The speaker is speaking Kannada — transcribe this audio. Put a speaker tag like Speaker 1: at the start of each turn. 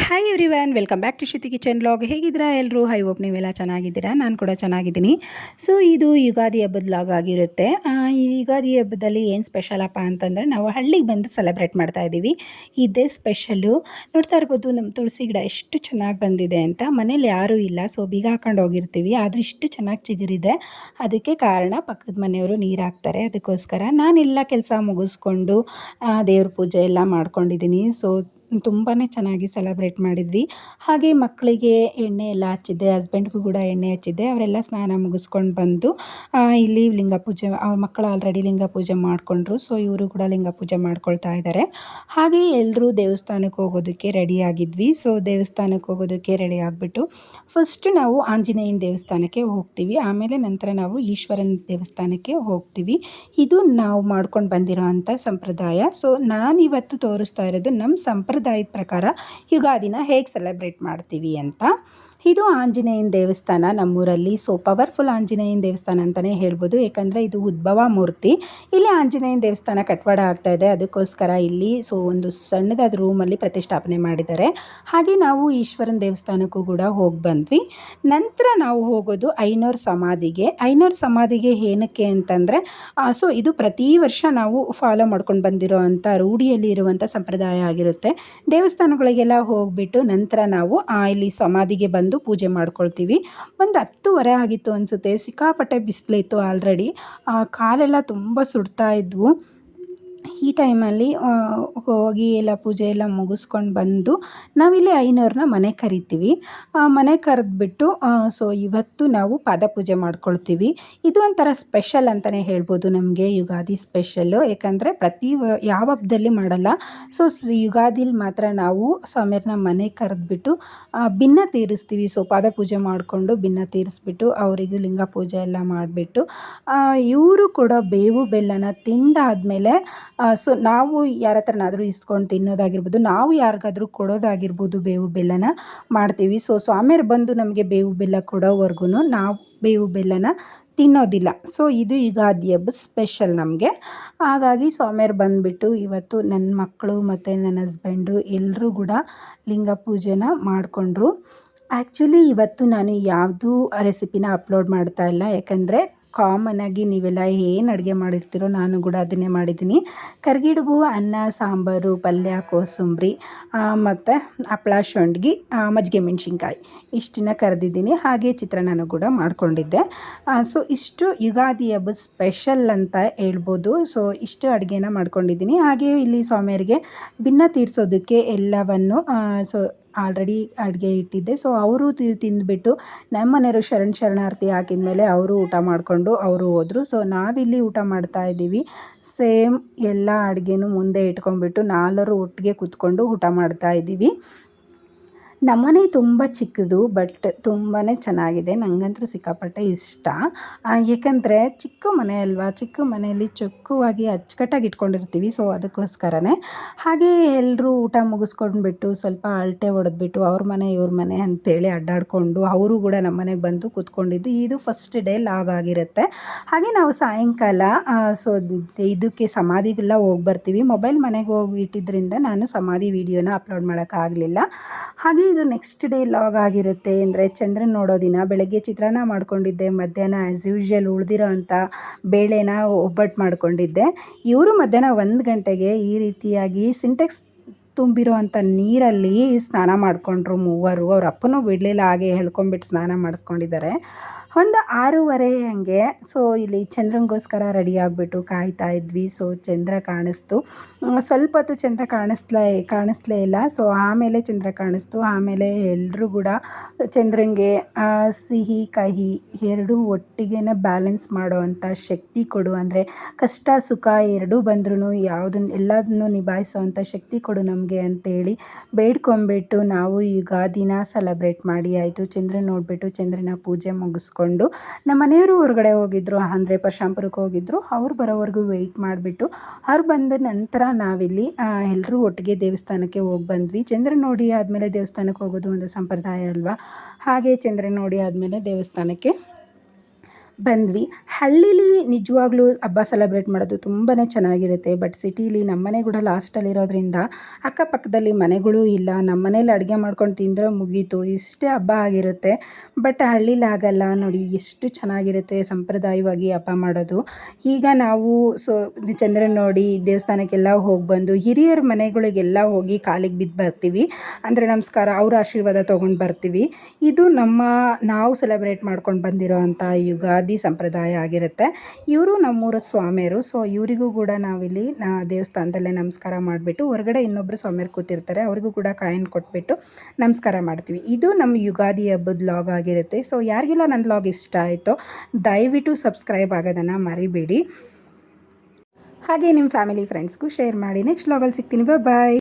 Speaker 1: Hi everyone, welcome back to Shruti kitchen vlog. ಹೇಗಿದ್ದೀರಾ ಎಲ್ಲರೂ? ಐ ಹೋಪ್ ನೀವೆಲ್ಲ ಚೆನ್ನಾಗಿದ್ದೀರಾ. ನಾನು ಕೂಡ ಚೆನ್ನಾಗಿದ್ದೀನಿ. ಸೊ ಇದು ಯುಗಾದಿ ಹಬ್ಬದ ವ್ಲಾಗ್ ಆಗಿರುತ್ತೆ. ಈ ಯುಗಾದಿ ಹಬ್ಬದಲ್ಲಿ ಏನು ಸ್ಪೆಷಲಪ್ಪ ಅಂತಂದರೆ, ನಾವು ಹಳ್ಳಿಗೆ ಬಂದು ಸೆಲೆಬ್ರೇಟ್ ಮಾಡ್ತಾ ಇದ್ದೀವಿ. ಇದೇ ಸ್ಪೆಷಲ್ಲು. ನೋಡ್ತಾ ಇರ್ಬೋದು ನಮ್ಮ ತುಳಸಿ ಗಿಡ ಎಷ್ಟು ಚೆನ್ನಾಗಿ ಬಂದಿದೆ ಅಂತ. ಮನೇಲಿ ಯಾರೂ ಇಲ್ಲ, ಸೊ ಬೀಗ ಹಾಕೊಂಡು ಹೋಗಿರ್ತೀವಿ, ಆದರೂ ಇಷ್ಟು ಚೆನ್ನಾಗಿ ಚಿಗುರಿದೆ. ಅದಕ್ಕೆ ಕಾರಣ ಪಕ್ಕದ ಮನೆಯವರು ನೀರು ಹಾಕ್ತಾರೆ. ಅದಕ್ಕೋಸ್ಕರ ನಾನೆಲ್ಲ ಕೆಲಸ ಮುಗಿಸ್ಕೊಂಡು ದೇವ್ರ ಪೂಜೆ ಎಲ್ಲ ಮಾಡ್ಕೊಂಡಿದ್ದೀನಿ. ಸೊ ತುಂಬಾ ಚೆನ್ನಾಗಿ ಸೆಲೆಬ್ರೇಟ್ ಮಾಡಿದ್ವಿ. ಹಾಗೆ ಮಕ್ಕಳಿಗೆ ಎಣ್ಣೆ ಎಲ್ಲ ಹಚ್ಚಿದ್ದೆ, ಹಸ್ಬೆಂಡ್ಗೂ ಕೂಡ ಎಣ್ಣೆ ಹಚ್ಚಿದ್ದೆ. ಅವರೆಲ್ಲ ಸ್ನಾನ ಮುಗಿಸ್ಕೊಂಡು ಬಂದು ಇಲ್ಲಿ ಲಿಂಗ ಪೂಜೆ, ಮಕ್ಕಳು ಆಲ್ರೆಡಿ ಲಿಂಗ ಪೂಜೆ ಮಾಡಿಕೊಂಡ್ರು. ಸೊ ಇವರು ಕೂಡ ಲಿಂಗ ಪೂಜೆ ಮಾಡ್ಕೊಳ್ತಾ ಇದ್ದಾರೆ. ಹಾಗೆ ಎಲ್ಲರೂ ದೇವಸ್ಥಾನಕ್ಕೆ ಹೋಗೋದಕ್ಕೆ ರೆಡಿ ಆಗಿದ್ವಿ. ಸೊ ದೇವಸ್ಥಾನಕ್ಕೆ ಹೋಗೋದಕ್ಕೆ ರೆಡಿ ಆಗಿಬಿಟ್ಟು ಫಸ್ಟ್ ನಾವು ಆಂಜನೇಯನ ದೇವಸ್ಥಾನಕ್ಕೆ ಹೋಗ್ತೀವಿ, ಆಮೇಲೆ ನಂತರ ನಾವು ಈಶ್ವರನ ದೇವಸ್ಥಾನಕ್ಕೆ ಹೋಗ್ತೀವಿ. ಇದು ನಾವು ಮಾಡ್ಕೊಂಡು ಬಂದಿರೋ ಅಂಥ ಸಂಪ್ರದಾಯ. ಸೊ ನಾನಿವತ್ತು ತೋರಿಸ್ತಾ ಇರೋದು ನಮ್ಮ ಸಂಪ್ರದಾಯದ ಪ್ರಕಾರ ಯುಗಾದಿನ ಹೇಗೆ ಸೆಲೆಬ್ರೇಟ್ ಮಾಡ್ತೀವಿ ಅಂತ. ಇದು ಆಂಜನೇಯನ ದೇವಸ್ಥಾನ ನಮ್ಮೂರಲ್ಲಿ. ಸೊ ಪವರ್ಫುಲ್ ಆಂಜನೇಯನ ದೇವಸ್ಥಾನ ಅಂತಲೇ ಹೇಳ್ಬೋದು, ಏಕೆಂದರೆ ಇದು ಉದ್ಭವ ಮೂರ್ತಿ. ಇಲ್ಲಿ ಆಂಜನೇಯನ ದೇವಸ್ಥಾನ ಕಟ್ವಾಡ ಆಗ್ತಾ ಇದೆ, ಅದಕ್ಕೋಸ್ಕರ ಇಲ್ಲಿ ಸೊ ಒಂದು ಸಣ್ಣದಾದ ರೂಮಲ್ಲಿ ಪ್ರತಿಷ್ಠಾಪನೆ ಮಾಡಿದ್ದಾರೆ. ಹಾಗೆ ನಾವು ಈಶ್ವರನ ದೇವಸ್ಥಾನಕ್ಕೂ ಕೂಡ ಹೋಗಿ ಬಂದ್ವಿ. ನಂತರ ನಾವು ಹೋಗೋದು ಐನೋರ್ ಸಮಾಧಿಗೆ. ಐನೋರ್ ಸಮಾಧಿಗೆ ಏನಕ್ಕೆ ಅಂತಂದರೆ, ಸೊ ಇದು ಪ್ರತಿ ವರ್ಷ ನಾವು ಫಾಲೋ ಮಾಡ್ಕೊಂಡು ಬಂದಿರೋ ಅಂಥ ರೂಢಿಯಲ್ಲಿ ಇರುವಂಥ ಸಂಪ್ರದಾಯ ಆಗಿರುತ್ತೆ. ದೇವಸ್ಥಾನಗಳಿಗೆಲ್ಲ ಹೋಗಿಬಿಟ್ಟು ನಂತರ ನಾವು ಇಲ್ಲಿ ಸಮಾಧಿಗೆ ಬಂದು ಪೂಜೆ ಮಾಡ್ಕೊಳ್ತೀವಿ. ಒಂದು 10:30 ಆಗಿತ್ತು ಅನಿಸುತ್ತೆ. ಸಿಕ್ಕಾಪಟ್ಟೆ ಬಿಸಿಲಿತ್ತು ಆಲ್ರೆಡಿ, ಕಾಲೆಲ್ಲ ತುಂಬ ಸುಡ್ತಾ ಇದ್ವು. ಈ ಟೈಮಲ್ಲಿ ಹೋಗಿ ಎಲ್ಲ ಪೂಜೆ ಎಲ್ಲ ಮುಗಿಸ್ಕೊಂಡು ಬಂದು ನಾವಿಲ್ಲಿ ಐನೋರನ್ನ ಮನೆಗೆ ಕರಿತೀವಿ. ಮನೆಗೆ ಕರೆದ್ಬಿಟ್ಟು ಸೊ ಇವತ್ತು ನಾವು ಪಾದಪೂಜೆ ಮಾಡ್ಕೊಳ್ತೀವಿ. ಇದು ಒಂಥರ ಸ್ಪೆಷಲ್ ಅಂತಲೇ ಹೇಳ್ಬೋದು ನಮಗೆ, ಯುಗಾದಿ ಸ್ಪೆಷಲ್ಲು. ಏಕೆಂದರೆ ಯಾವ ಹಬ್ಬದಲ್ಲಿ ಮಾಡಲ್ಲ. ಸೊ ಯುಗಾದಿಲಿ ಮಾತ್ರ ನಾವು ಸ್ವಾಮಿಯವ್ರನ್ನ ಮನೆಗೆ ಕರೆದ್ಬಿಟ್ಟು ಭಿನ್ನ ತೀರಿಸ್ತೀವಿ. ಸೊ ಪಾದಪೂಜೆ ಮಾಡಿಕೊಂಡು ಭಿನ್ನ ತೀರಿಸ್ಬಿಟ್ಟು ಅವರಿಗೂ ಲಿಂಗ ಪೂಜೆ ಎಲ್ಲ ಮಾಡಿಬಿಟ್ಟು ಇವರು ಕೂಡ ಬೇವು ಬೆಲ್ಲನ ತಿಂದಾದಮೇಲೆ ಸೊ ನಾವು ಯಾರ ಹತ್ರನಾದರೂ ಇಸ್ಕೊಂಡು ತಿನ್ನೋದಾಗಿರ್ಬೋದು, ನಾವು ಯಾರಿಗಾದ್ರೂ ಕೊಡೋದಾಗಿರ್ಬೋದು, ಬೇವು ಬೆಲ್ಲನ ಮಾಡ್ತೀವಿ. ಸೊ ಸ್ವಾಮಿಯರು ಬಂದು ನಮಗೆ ಬೇವು ಬೆಲ್ಲ ಕೊಡೋವರೆಗೂ ನಾವು ಬೇವು ಬೆಲ್ಲನ ತಿನ್ನೋದಿಲ್ಲ. ಸೊ ಇದು ಯುಗಾದಿ ಹಬ್ಬದ ಸ್ಪೆಷಲ್ ನಮಗೆ. ಹಾಗಾಗಿ ಸ್ವಾಮಿಯರು ಬಂದುಬಿಟ್ಟು ಇವತ್ತು ನನ್ನ ಮಕ್ಕಳು ಮತ್ತು ನನ್ನ ಹಸ್ಬೆಂಡು ಎಲ್ಲರೂ ಕೂಡ ಲಿಂಗ ಪೂಜೆನ ಮಾಡಿಕೊಂಡ್ರು. ಆ್ಯಕ್ಚುಲಿ ಇವತ್ತು ನಾನು ಯಾವುದೂ ರೆಸಿಪಿನ ಅಪ್ಲೋಡ್ ಮಾಡ್ತಾ ಇಲ್ಲ, ಯಾಕಂದರೆ ಕಾಮನ್ನಾಗಿ ನೀವೆಲ್ಲ ಏನು ಅಡುಗೆ ಮಾಡಿರ್ತೀರೋ ನಾನು ಕೂಡ ಅದನ್ನೇ ಮಾಡಿದ್ದೀನಿ. ಕರ್ಗಿಡುಬು, ಅನ್ನ, ಸಾಂಬಾರು, ಪಲ್ಯ, ಕೋಸಂಬರಿ ಮತ್ತು ಹಪ್ಳ, ಸಂಡ್ಗೆ, ಮಜ್ಜಿಗೆ ಮೆಣಸಿನ್ಕಾಯಿ ಇಷ್ಟನ್ನ ಕರೆದಿದ್ದೀನಿ. ಹಾಗೆ ಚಿತ್ರಾನ್ನ ಕೂಡ ಮಾಡ್ಕೊಂಡಿದ್ದೆ. ಸೊ ಇಷ್ಟು ಯುಗಾದಿ ಹಬ್ಬದ ಸ್ಪೆಷಲ್ ಅಂತ ಹೇಳ್ಬೋದು. ಸೊ ಇಷ್ಟು ಅಡುಗೆನ ಮಾಡ್ಕೊಂಡಿದ್ದೀನಿ. ಹಾಗೆ ಇಲ್ಲಿ ಸ್ವಾಮಿಯರಿಗೆ ಭಿನ್ನ ತೀರಿಸೋದಕ್ಕೆ ಎಲ್ಲವನ್ನು ಸೊ ಆಲ್ರೆಡಿ ಅಡುಗೆ ಇಟ್ಟಿದ್ದೆ. ಸೊ ಅವರು ತಿಂದುಬಿಟ್ಟು ನಮ್ಮ ಮನೆಯವರು ಶರಣಾರ್ಥಿ ಹಾಕಿದ ಮೇಲೆ ಅವರು ಊಟ ಮಾಡಿಕೊಂಡು ಅವರು ಹೋದರು. ಸೊ ನಾವಿಲ್ಲಿ ಊಟ ಮಾಡ್ತಾ ಇದ್ದೀವಿ. ಸೇಮ್ ಎಲ್ಲ ಅಡುಗೆನೂ ಮುಂದೆ ಇಟ್ಕೊಂಡ್ಬಿಟ್ಟು ನಾಲ್ವರು ಒಟ್ಟಿಗೆ ಕೂತ್ಕೊಂಡು ಊಟ ಮಾಡ್ತಾ ಇದ್ದೀವಿ. ನಮ್ಮನೆ ತುಂಬ ಚಿಕ್ಕದು, ಬಟ್ ತುಂಬಾ ಚೆನ್ನಾಗಿದೆ. ನನಗಂತೂ ಸಿಕ್ಕಾಪಟ್ಟೆ ಇಷ್ಟ. ಏಕೆಂದರೆ ಚಿಕ್ಕ ಮನೆ ಅಲ್ವಾ, ಚಿಕ್ಕ ಮನೆಯಲ್ಲಿ ಚೊಕ್ಕವಾಗಿ ಅಚ್ಚುಕಟ್ಟಾಗಿ ಇಟ್ಕೊಂಡಿರ್ತೀವಿ. ಸೊ ಅದಕ್ಕೋಸ್ಕರನೇ. ಹಾಗೆ ಎಲ್ಲರೂ ಊಟ ಮುಗಿಸ್ಕೊಂಡ್ಬಿಟ್ಟು ಸ್ವಲ್ಪ ಅಳತೆ ಹೊಡೆದ್ಬಿಟ್ಟು ಅವ್ರ ಮನೆ ಇವ್ರ ಮನೆ ಅಂತೇಳಿ ಅಡ್ಡಾಡಿಕೊಂಡು ಅವರು ಕೂಡ ನಮ್ಮ ಮನೆಗೆ ಬಂದು ಕೂತ್ಕೊಂಡಿದ್ದು ಇದು ಫಸ್ಟ್ ಡೇ ಲಾಗ್ ಆಗಿರುತ್ತೆ. ಹಾಗೆ ನಾವು ಸಾಯಂಕಾಲ ಸೊ ಇದಕ್ಕೆ ಸಮಾಧಿಗೆಲ್ಲ ಹೋಗಿ ಬರ್ತೀವಿ. ಮೊಬೈಲ್ ಮನೆಗೆ ಹೋಗಿ ಇಟ್ಟಿದ್ದರಿಂದ ನಾನು ಸಮಾಧಿ ವಿಡಿಯೋನ ಅಪ್ಲೋಡ್ ಮಾಡೋಕ್ಕಾಗಲಿಲ್ಲ. ಹಾಗೆ ಇದು ನೆಕ್ಸ್ಟ್ ಡೇ ಲಾಗ್ ಆಗಿರುತ್ತೆ. ಅಂದರೆ ಚಂದ್ರನ ನೋಡೋ ದಿನ. ಬೆಳಗ್ಗೆ ಚಿತ್ರಾನ್ನ ಮಾಡ್ಕೊಂಡಿದ್ದೆ, ಮಧ್ಯಾಹ್ನ ಆ್ಯಸ್ ಯೂಶ್ವಲ್ ಉಳಿದಿರೋ ಅಂಥ ಬೇಳೆನ ಒಬ್ಬಟ್ಟು ಮಾಡ್ಕೊಂಡಿದ್ದೆ. ಇವರು ಮಧ್ಯಾಹ್ನ 1 ಗಂಟೆಗೆ ಈ ರೀತಿಯಾಗಿ ಸಿಂಟೆಕ್ಸ್ ತುಂಬಿರೋ ಅಂಥ ನೀರಲ್ಲಿ ಸ್ನಾನ ಮಾಡಿಕೊಂಡ್ರು ಮೂವರು. ಅವ್ರ ಅಪ್ಪನೂ ಬಿಡಲಿಲ್ಲ, ಹಾಗೆ ಹೇಳ್ಕೊಂಬಿಟ್ಟು ಸ್ನಾನ ಮಾಡಿಸ್ಕೊಂಡಿದ್ದಾರೆ. ಒಂದು 6:30 ಹಂಗೆ. ಸೊ ಇಲ್ಲಿ ಚಂದ್ರನಿಗೋಸ್ಕರ ರೆಡಿ ಆಗಿಬಿಟ್ಟು ಕಾಯ್ತಾ ಇದ್ವಿ. ಸೊ ಚಂದ್ರ ಕಾಣಿಸ್ತು. ಸ್ವಲ್ಪ ಹೊತ್ತು ಚಂದ್ರ ಕಾಣಿಸ್ಲೇ ಇಲ್ಲ. ಸೊ ಆಮೇಲೆ ಚಂದ್ರ ಕಾಣಿಸ್ತು. ಆಮೇಲೆ ಎಲ್ಲರೂ ಕೂಡ ಚಂದ್ರನಿಗೆ ಸಿಹಿ ಕಹಿ ಎರಡೂ ಒಟ್ಟಿಗೆ ಬ್ಯಾಲೆನ್ಸ್ ಮಾಡುವಂಥ ಶಕ್ತಿ ಕೊಡು, ಅಂದರೆ ಕಷ್ಟ ಸುಖ ಎರಡೂ ಬಂದ್ರೂ ಎಲ್ಲದನ್ನು ನಿಭಾಯಿಸೋವಂಥ ಶಕ್ತಿ ಕೊಡು ನಮಗೆ ಅಂತೇಳಿ ಬೇಡ್ಕೊಂಬಿಟ್ಟು ನಾವು ಯುಗಾದಿನ ಸೆಲೆಬ್ರೇಟ್ ಮಾಡಿ ಆಯಿತು. ಚಂದ್ರನ ನೋಡಿಬಿಟ್ಟು ಚಂದ್ರನ ಪೂಜೆ ಮುಗಿಸ್ಕೊಂಡು ನಮ್ಮ ಮನೆಯವರು ಹೊರಗಡೆ ಹೋಗಿದ್ದರು, ಅಂದರೆ ಪರಶಾಂಪುರಕ್ಕೆ ಹೋಗಿದ್ದರು. ಅವ್ರು ಬರೋವರೆಗೂ ವೆಯ್ಟ್ ಮಾಡಿಬಿಟ್ಟು ಅವ್ರು ಬಂದ ನಂತರ ನಾವಿಲ್ಲಿ ಎಲ್ಲರೂ ಒಟ್ಟಿಗೆ ದೇವಸ್ಥಾನಕ್ಕೆ ಹೋಗಿ ಬಂದ್ವಿ. ಚಂದ್ರನ ನೋಡಿ ಆದಮೇಲೆ ದೇವಸ್ಥಾನಕ್ಕೆ ಹೋಗೋದು ಒಂದು ಸಂಪ್ರದಾಯ ಅಲ್ವಾ. ಹಾಗೆ ಚಂದ್ರನ ನೋಡಿ ಆದಮೇಲೆ ದೇವಸ್ಥಾನಕ್ಕೆ ಬಂದ್ವಿ. ಹಳ್ಳೀಲಿ ನಿಜವಾಗ್ಲೂ ಹಬ್ಬ ಸೆಲೆಬ್ರೇಟ್ ಮಾಡೋದು ತುಂಬಾ ಚೆನ್ನಾಗಿರುತ್ತೆ. ಬಟ್ ಸಿಟೀಲಿ ನಮ್ಮನೆ ಕೂಡ ಲಾಸ್ಟಲ್ಲಿರೋದ್ರಿಂದ ಅಕ್ಕಪಕ್ಕದಲ್ಲಿ ಮನೆಗಳೂ ಇಲ್ಲ. ನಮ್ಮ ಮನೇಲಿ ಅಡುಗೆ ಮಾಡ್ಕೊಂಡು ತಿಂದರೆ ಮುಗೀತು, ಇಷ್ಟೇ ಹಬ್ಬ ಆಗಿರುತ್ತೆ. ಬಟ್ ಹಳ್ಳೀಲಿ ಆಗಲ್ಲ ನೋಡಿ, ಎಷ್ಟು ಚೆನ್ನಾಗಿರುತ್ತೆ ಸಂಪ್ರದಾಯವಾಗಿ ಹಬ್ಬ ಮಾಡೋದು. ಈಗ ನಾವು ಚಂದ್ರನ ನೋಡಿ ದೇವಸ್ಥಾನಕ್ಕೆಲ್ಲ ಹೋಗಿ ಬಂದು ಹಿರಿಯರ ಮನೆಗಳಿಗೆಲ್ಲ ಹೋಗಿ ಕಾಲಿಗೆ ಬಿದ್ದು ಬರ್ತೀವಿ. ಅಂದರೆ ನಮಸ್ಕಾರ, ಅವ್ರ ಆಶೀರ್ವಾದ ತೊಗೊಂಡು ಬರ್ತೀವಿ. ಇದು ನಾವು ಸೆಲೆಬ್ರೇಟ್ ಮಾಡ್ಕೊಂಡು ಬಂದಿರೋ ಅಂಥ ಯುಗಾದಿ ಸಂಪ್ರದಾಯ ಆಗಿರುತ್ತೆ. ಇವರು ನಮ್ಮೂರ ಸ್ವಾಮಿಯರು. ಸೊ ಇವರಿಗೂ ಕೂಡ ನಾವಿಲ್ಲಿ ದೇವಸ್ಥಾನದಲ್ಲೇ ನಮಸ್ಕಾರ ಮಾಡಿಬಿಟ್ಟು, ಹೊರಗಡೆ ಇನ್ನೊಬ್ಬರು ಸ್ವಾಮಿಯರು ಕೂತಿರ್ತಾರೆ, ಅವರಿಗೂ ಕೂಡ ಕಾಯಿನ್ ಕೊಟ್ಬಿಟ್ಟು ನಮಸ್ಕಾರ ಮಾಡ್ತೀವಿ. ಇದು ನಮ್ಮ ಯುಗಾದಿ ಹಬ್ಬದ ವ್ಲಾಗ್ ಆಗಿರುತ್ತೆ. ಸೊ ಯಾರಿಗೆಲ್ಲ ನನ್ನ ವ್ಲಾಗ್ ಇಷ್ಟ ಆಯಿತೋ ದಯವಿಟ್ಟು ಸಬ್ಸ್ಕ್ರೈಬ್ ಆಗೋದನ್ನು ಮರಿಬೇಡಿ. ಹಾಗೆ ನಿಮ್ಮ ಫ್ಯಾಮಿಲಿ ಫ್ರೆಂಡ್ಸ್ಗೂ ಶೇರ್ ಮಾಡಿ. ನೆಕ್ಸ್ಟ್ ವ್ಲಾಗಲ್ಲಿ ಸಿಗ್ತೀನಿ. ಬಾಯ್.